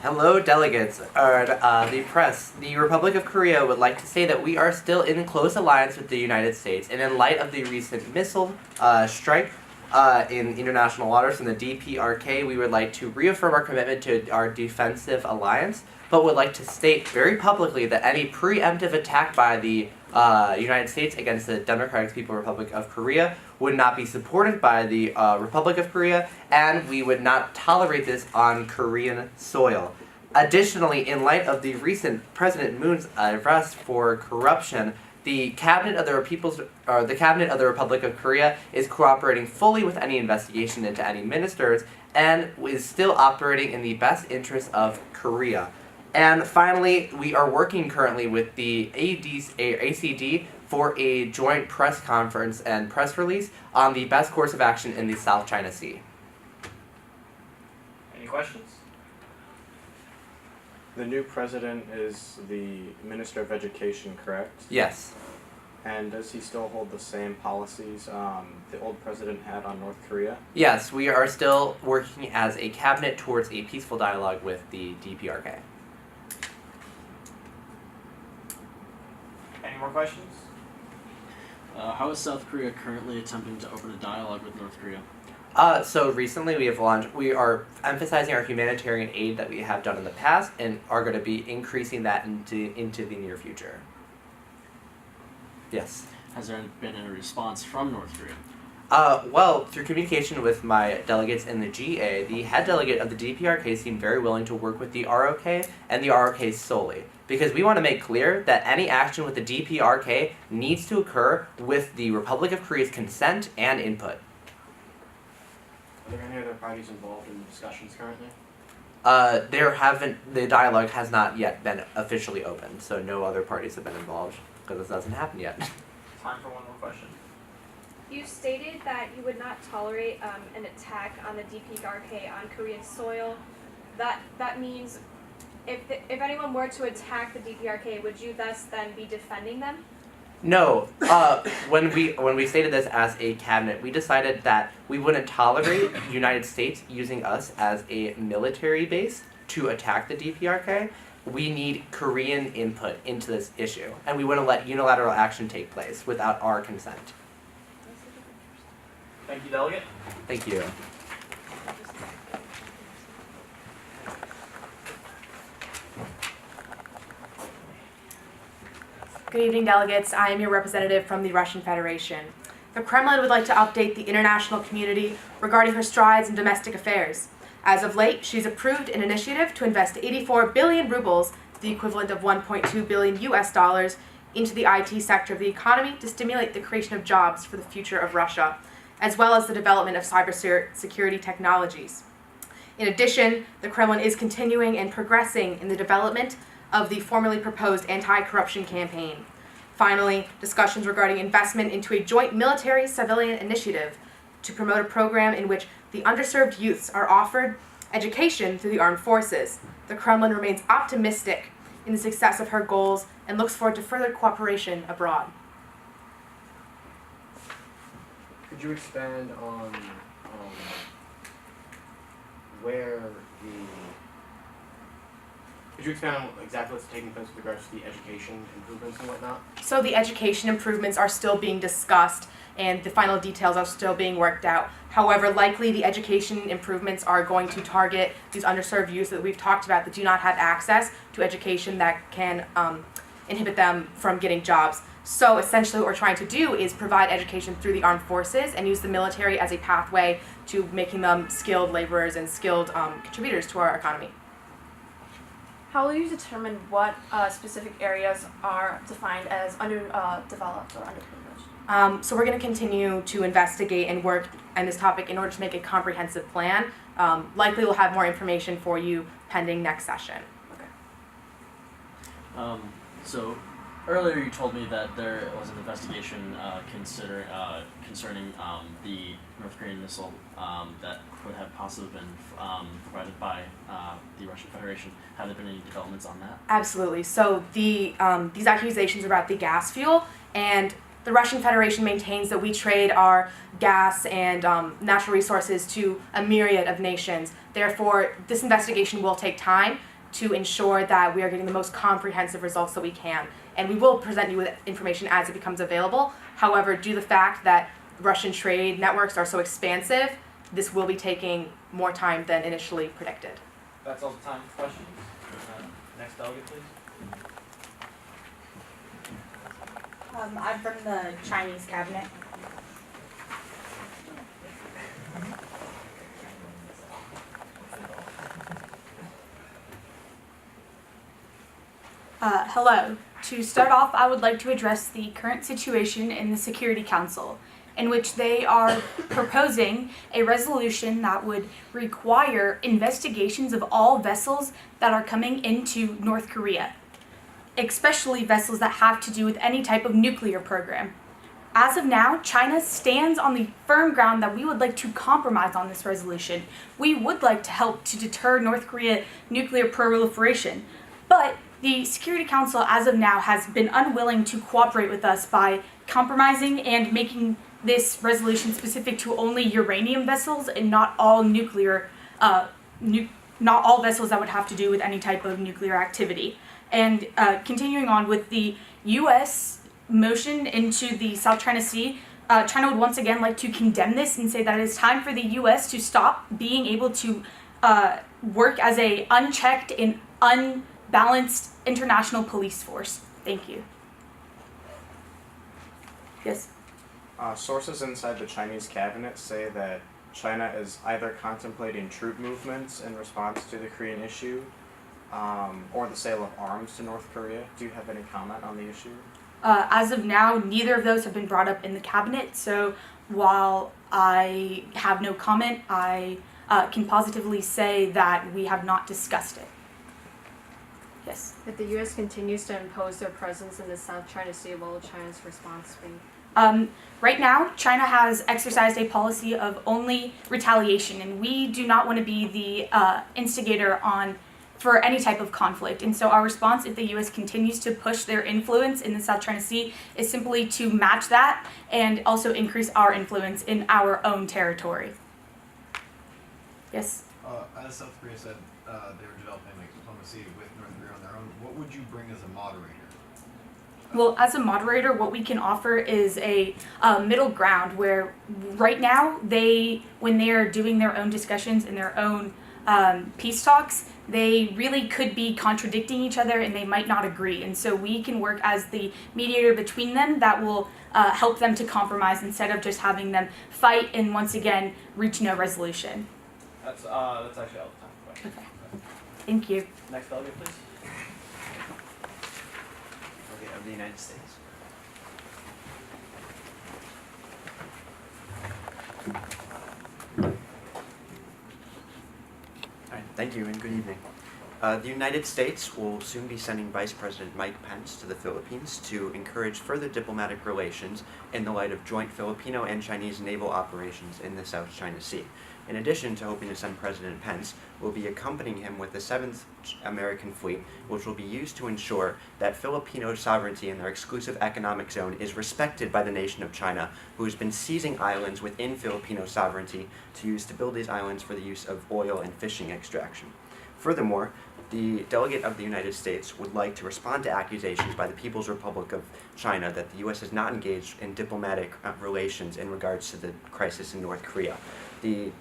Hello, delegates. The press. The Republic of Korea would like to say that we are still in close alliance with the United States, and in light of the recent missile strike in international waters from the DPRK, we would like to reaffirm our commitment to our defensive alliance, but would like to state very publicly that any preemptive attack by the United States against the Democratic People's Republic of Korea would not be supported by the Republic of Korea, and we would not tolerate this on Korean soil. Additionally, in light of the recent President Moon's arrest for corruption, the cabinet of the cabinet of the Republic of Korea is cooperating fully with any investigation into any ministers and is still operating in the best interest of Korea. And finally, we are working currently with the ACD for a joint press conference and press release on the best course of action in the South China Sea. Any questions? The new president is the Minister of Education, correct? Yes. And does he still hold the same policies the old president had on North Korea? Yes, we are still working as a cabinet towards a peaceful dialogue with the DPRK. Any more questions? How is South Korea currently attempting to open a dialogue with North Korea? So recently we are emphasizing our humanitarian aid that we have done in the past and are going to be increasing that into the near future. Yes. Has there been a response from North Korea? Well, through communication with my delegates in the GA, the head delegate of the DPRK seemed very willing to work with the ROK and the ROK solely. Because we want to make clear that any action with the DPRK needs to occur with the Republic of Korea's consent and input. Are there any other parties involved in the discussions currently? The dialogue has not yet been officially opened, so no other parties have been involved, because this hasn't happened yet. Time for one more question. You stated that you would not tolerate an attack on the DPRK on Korean soil. That means if anyone were to attack the DPRK, would you thus then be defending them? No. When we stated this as a cabinet, we decided that we wouldn't tolerate the United States using us as a military base to attack the DPRK. We need Korean input into this issue, and we wouldn't let unilateral action take place without our consent. Thank you, Delegate. Thank you. Good evening, delegates. I am your representative from the Russian Federation. The Kremlin would like to update the international community regarding her strides in domestic affairs. As of late, she's approved an initiative to invest 84 billion rubles, the equivalent of 1.2 billion US dollars, into the IT sector of the economy to stimulate the creation of jobs for the future of Russia, as well as the development of cybersecurity technologies. In addition, the Kremlin is continuing and progressing in the development of the formerly proposed anti-corruption campaign. Finally, discussions regarding investment into a joint military-civilian initiative to promote a program in which the underserved youths are offered education through the armed forces. The Kremlin remains optimistic in the success of her goals and looks forward to further cooperation abroad. Could you expand on Could you expand on exactly what's taking place with regards to the education improvements and whatnot? So the education improvements are still being discussed and the final details are still being worked out. However, likely the education improvements are going to target these underserved youth that we've talked about that do not have access to education that can inhibit them from getting jobs. So essentially what we're trying to do is provide education through the armed forces and use the military as a pathway to making them skilled laborers and skilled contributors to our economy. How will you determine what specific areas are defined as underdeveloped or underprivileged? So we're going to continue to investigate and work on this topic in order to make a comprehensive plan. Likely we'll have more information for you pending next session. Okay. So earlier you told me that there was an investigation concerning the North Korean missile that could have possibly been provided by the Russian Federation. Have there been any developments on that? Absolutely. So these accusations are about the gas fuel, and the Russian Federation maintains that we trade our gas and natural resources to a myriad of nations. Therefore, this investigation will take time to ensure that we are getting the most comprehensive results that we can. And we will present you with information as it becomes available. However, due to the fact that Russian trade networks are so expansive, this will be taking more time than initially predicted. That's all the time for questions. Next delegate, please. I'm from the Chinese cabinet. Hello. To start off, I would like to address the current situation in the Security Council, in which they are proposing a resolution that would require investigations of all vessels that are coming into North Korea, especially vessels that have to do with any type of nuclear program. As of now, China stands on the firm ground that we would like to compromise on this resolution. We would like to help to deter North Korea nuclear proliferation, but the Security Council, as of now, has been unwilling to cooperate with us by compromising and making this resolution specific to only uranium vessels and not all nuclear, not all vessels that would have to do with any type of nuclear activity. And continuing on with the U.S. motion into the South China Sea, China would once again like to condemn this and say that it is time for the U.S. to stop being able to work as a unchecked and unbalanced international police force. Thank you. Yes? Sources inside the Chinese cabinet say that China is either contemplating troop movements in response to the Korean issue, or the sale of arms to North Korea. Do you have any comment on the issue? As of now, neither of those have been brought up in the cabinet, so while I have no comment, I can positively say that we have not discussed it. Yes. If the U.S. continues to impose their presence in the South China Sea, what will China's response be? Right now, China has exercised a policy of only retaliation, and we do not want to be the instigator for any type of conflict. And so our response, if the U.S. continues to push their influence in the South China Sea, is simply to match that and also increase our influence in our own territory. Yes? As South Korea said, they were developing like diplomacy with North Korea on their own. What would you bring as a moderator? Well, as a moderator, what we can offer is a middle ground where right now, when they are doing their own discussions and their own peace talks, they really could be contradicting each other and they might not agree. And so we can work as the mediator between them that will help them to compromise instead of just having them fight and once again reach no resolution. That's actually all the time for questions. Okay. Thank you. Next delegate, please. Of the United States. Alright, thank you and good evening. The United States will soon be sending Vice President Mike Pence to the Philippines to encourage further diplomatic relations in the light of joint Filipino and Chinese naval operations in the South China Sea. In addition to hoping to send President Pence, we'll be accompanying him with the 7th American Fleet, which will be used to ensure that Filipino sovereignty in their exclusive economic zone is respected by the nation of China, who has been seizing islands within Filipino sovereignty to build these islands for the use of oil and fishing extraction. Furthermore, the delegate of the United States would like to respond to accusations by the People's Republic of China that the U.S. has not engaged in diplomatic relations in regards to the crisis in North Korea. The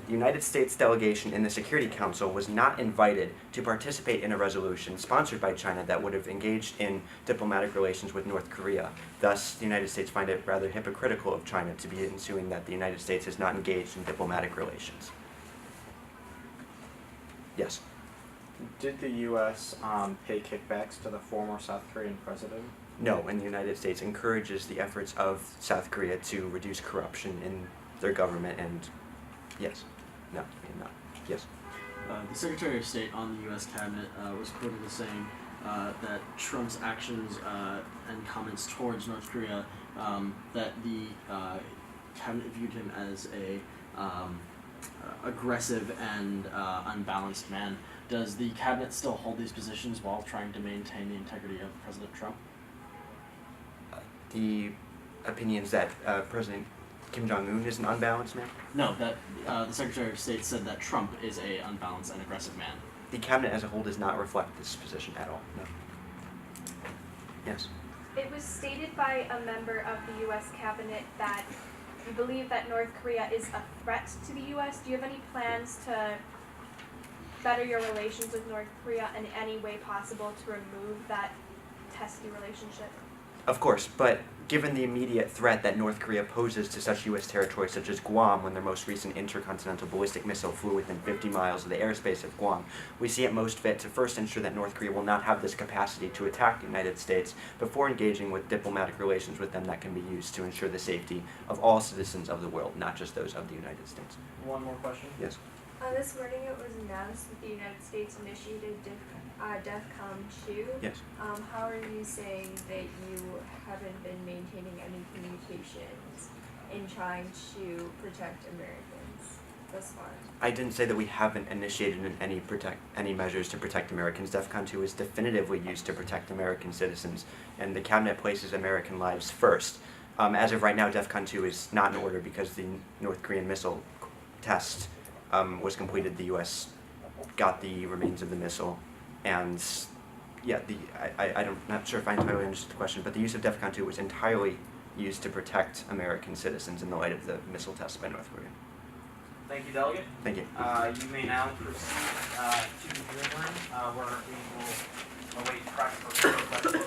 United States delegation in the Security Council was not invited to participate in a resolution sponsored by China that would have engaged in diplomatic relations with North Korea. Thus, the United States find it rather hypocritical of China to be insinuating that the United States has not engaged in diplomatic relations. Yes? Did the U.S. Pay kickbacks to the former South Korean president? No, and the United States encourages the efforts of South Korea to reduce corruption in their government, and yes. No, not. Yes. The Secretary of State on the U.S. cabinet was quoted as saying that Trump's actions and comments towards North Korea, that the cabinet viewed him as a aggressive and unbalanced man. Does the cabinet still hold these positions while trying to maintain the integrity of President Trump? The opinions that President Kim Jong-un is an unbalanced man? No, that the Secretary of State said that Trump is a unbalanced and aggressive man. The cabinet as a whole does not reflect this position at all. No. Yes. It was stated by a member of the U.S. cabinet that you believe that North Korea is a threat to the U.S. Do you have any plans to better your relations with North Korea in any way possible to remove that testy relationship? Of course, but given the immediate threat that North Korea poses to such U.S. territory such as Guam when their most recent intercontinental ballistic missile flew within 50 miles of the airspace of Guam, we see it most fit to first ensure that North Korea will not have this capacity to attack the United States before engaging with diplomatic relations with them that can be used to ensure the safety of all citizens of the world, not just those of the United States. One more question? Yes. This morning it was announced that the United States initiated DEFCON 2. Yes. How are you saying that you haven't been maintaining any communications in trying to protect Americans thus far? I didn't say that we haven't initiated any measures to protect Americans. DEFCON 2 is definitively used to protect American citizens, and the cabinet places American lives first. As of right now, DEFCON 2 is not in order because the North Korean missile test was completed. The U.S. got the remains of the missile, and yeah, I'm not sure if I entirely understood the question, but the use of DEFCON 2 was entirely used to protect American citizens in the light of the missile test by North Korea. Thank you, Delegate. Thank you. You may now proceed to the hearing room where we will await practical questions.